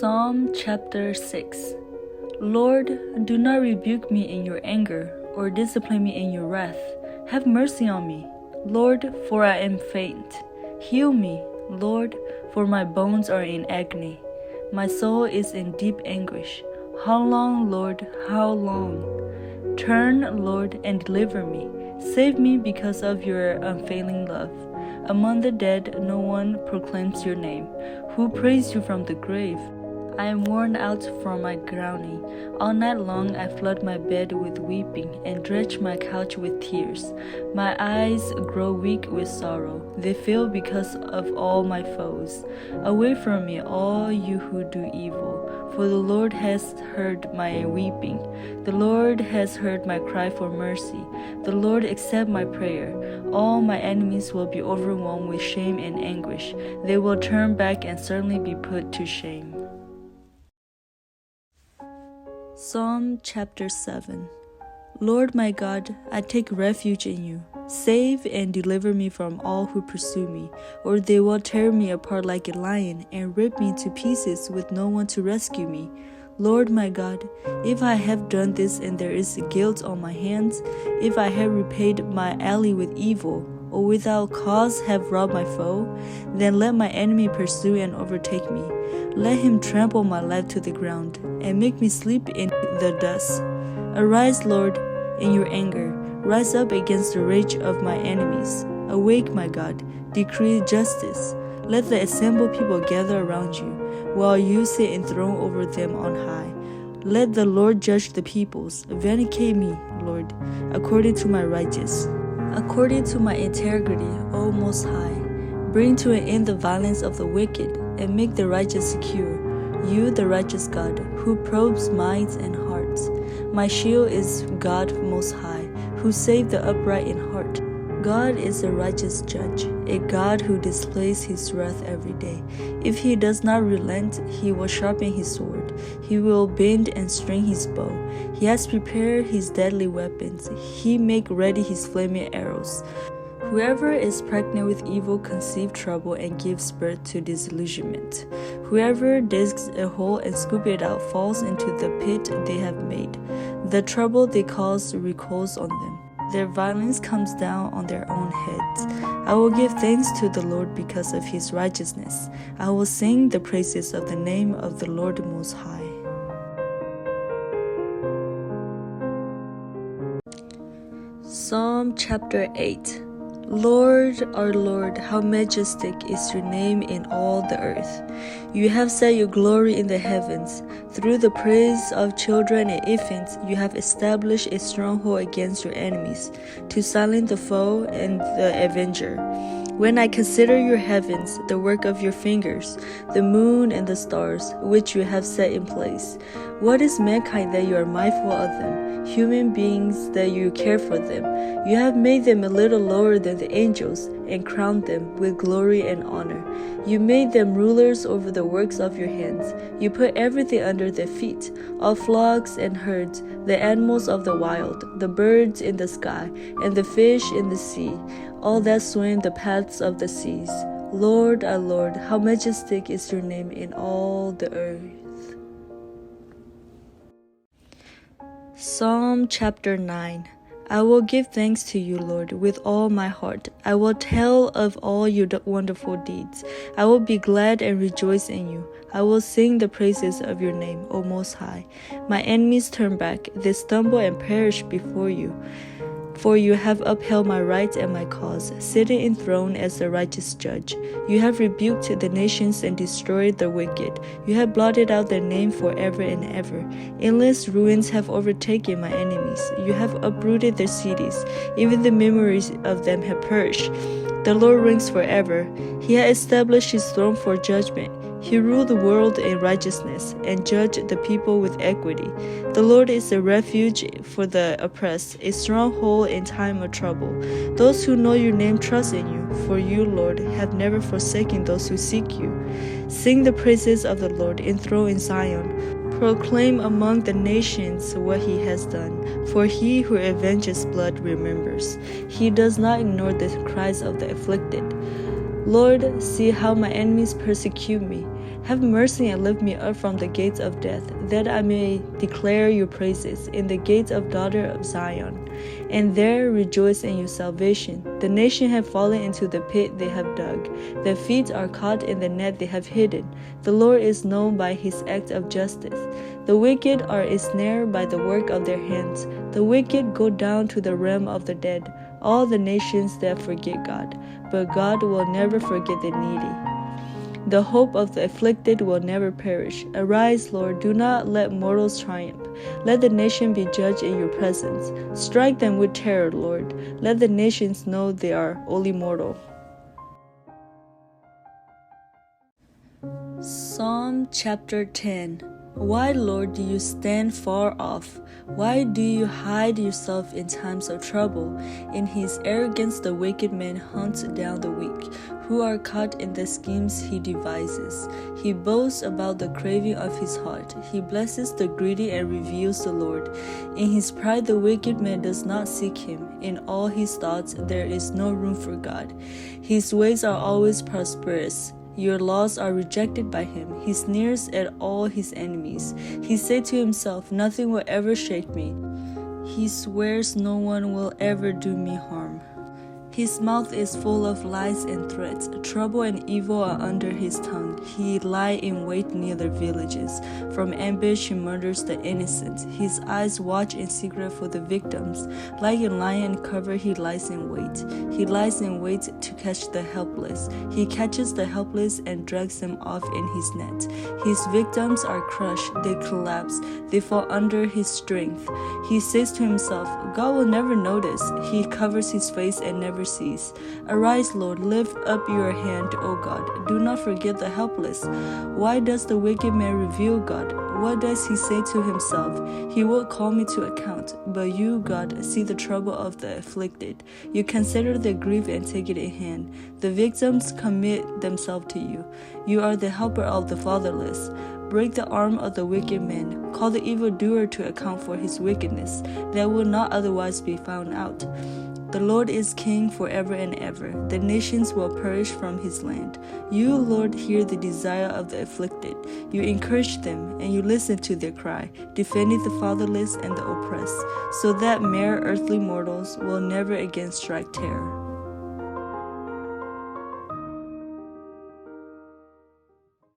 Psalm chapter 6. Lord, do not rebuke me in your anger, or discipline me in your wrath. Have mercy on me, Lord, for I am faint. Heal me, Lord, for my bones are in agony. My soul is in deep anguish. How long, Lord, how long? Turn, Lord, and deliver me. Save me because of your unfailing love. Among the dead, no one proclaims your name. Who praise you from the grave? I am worn out from my groaning. All night long I flood my bed with weeping and drench my couch with tears. My eyes grow weak with sorrow. They fail because of all my foes. Away from me, all you who do evil. For the Lord has heard my weeping. The Lord has heard my cry for mercy. The Lord accept my prayer. All my enemies will be overwhelmed with shame and anguish. They will turn back and certainly be put to shame. Psalm chapter 7. Lord my God, I take refuge in you. Save and deliver me from all who pursue me, or they will tear me apart like a lion and rip me to pieces with no one to rescue me. Lord my God, if I have done this and there is guilt on my hands, if I have repaid my ally with evil, or without cause have robbed my foe, then let my enemy pursue and overtake me. Let him trample my life to the ground, and make me sleep in the dust. Arise, Lord, in your anger. Rise up against the rage of my enemies. Awake, my God, decree justice. Let the assembled people gather around you, while you sit enthroned over them on high. Let the Lord judge the peoples. Vindicate me, Lord, according to my righteousness. According to my integrity, O Most High, bring to an end the violence of the wicked, and make the righteous secure. You, the righteous God, who probes minds and hearts. My shield is God Most High, who saved the upright in heart. God is a righteous judge, a God who displays his wrath every day. If he does not relent, he will sharpen his sword. He will bend and string his bow. He has prepared his deadly weapons. He make ready his flaming arrows. Whoever is pregnant with evil conceives trouble and gives birth to disillusionment. Whoever digs a hole and scoops it out falls into the pit they have made. The trouble they cause recoils on them. Their violence comes down on their own heads. I will give thanks to the Lord because of his righteousness. I will sing the praises of the name of the Lord Most High. Psalm chapter 8. Lord, our Lord, how majestic is your name in all the earth. You have set your glory in the heavens. Through the praise of children and infants, you have established a stronghold against your enemies, to silence the foe and the avenger. When I consider your heavens, the work of your fingers, the moon and the stars, which you have set in place, what is mankind that you are mindful of them, human beings that you care for them? You have made them a little lower than the angels, and crowned them with glory and honor. You made them rulers over the works of your hands. You put everything under their feet, all flocks and herds, the animals of the wild, the birds in the sky, and the fish in the sea, all that swim the paths of the seas. Lord, our Lord, how majestic is your name in all the earth. Psalm chapter 9. I will give thanks to you, Lord, with all my heart. I will tell of all your wonderful deeds. I will be glad and rejoice in you. I will sing the praises of your name, O Most High. My enemies turn back. They stumble and perish before you. For you have upheld my right and my cause, sitting enthroned as a righteous judge. You have rebuked the nations and destroyed the wicked. You have blotted out their name forever and ever. Endless ruins have overtaken my enemies. You have uprooted their cities. Even the memories of them have perished. The Lord reigns forever. He has established his throne for judgment. He ruled the world in righteousness and judged the people with equity. The Lord is a refuge for the oppressed, a stronghold in time of trouble. Those who know your name trust in you, for you, Lord, have never forsaken those who seek you. Sing the praises of the Lord enthroned in Zion. Proclaim among the nations what he has done, for he who avenges blood remembers. He does not ignore the cries of the afflicted. Lord, see how my enemies persecute me. Have mercy and lift me up from the gates of death, that I may declare your praises in the gates of daughter of Zion, and there rejoice in your salvation. The nation have fallen into the pit they have dug. Their feet are caught in the net they have hidden. The Lord is known by his act of justice. The wicked are a snare by the work of their hands. The wicked go down to the realm of the dead, all the nations that forget God. But God will never forget the needy. The hope of the afflicted will never perish. Arise, Lord, do not let mortals triumph. Let the nation be judged in your presence. Strike them with terror, Lord. Let the nations know they are only mortal. Psalm chapter 10. Why, Lord, do you stand far off? Why do you hide yourself in times of trouble? In his arrogance the wicked man hunts down the weak, who are caught in the schemes he devises. He boasts about the craving of his heart. He blesses the greedy and reveals the Lord. In his pride the wicked man does not seek him. In all his thoughts there is no room for God. His ways are always prosperous. Your laws are rejected by him. He sneers at all his enemies. He said to himself, nothing will ever shake me. He swears no one will ever do me harm. His mouth is full of lies and threats. Trouble and evil are under his tongue. He lies in wait near the villages. From ambush he murders the innocent. His eyes watch in secret for the victims. Like a lion in cover he lies in wait. He lies in wait to catch the helpless. He catches the helpless and drags them off in his net. His victims are crushed. They collapse. They fall under his strength. He says to himself, God will never notice. He covers his face and never sees. Arise, Lord, lift up your hand, O God. Do not forget the helpless. Why does the wicked man reveal God? What does he say to himself? He will call me to account. But you, God, see the trouble of the afflicted. You consider their grief and take it in hand. The victims commit themselves to you. You are the helper of the fatherless. Break the arm of the wicked man. Call the evildoer to account for his wickedness, that will not otherwise be found out. The Lord is king forever and ever. The nations will perish from his land. You, Lord, hear the desire of the afflicted. You encourage them, and you listen to their cry, defending the fatherless and the oppressed, so that mere earthly mortals will never again strike terror.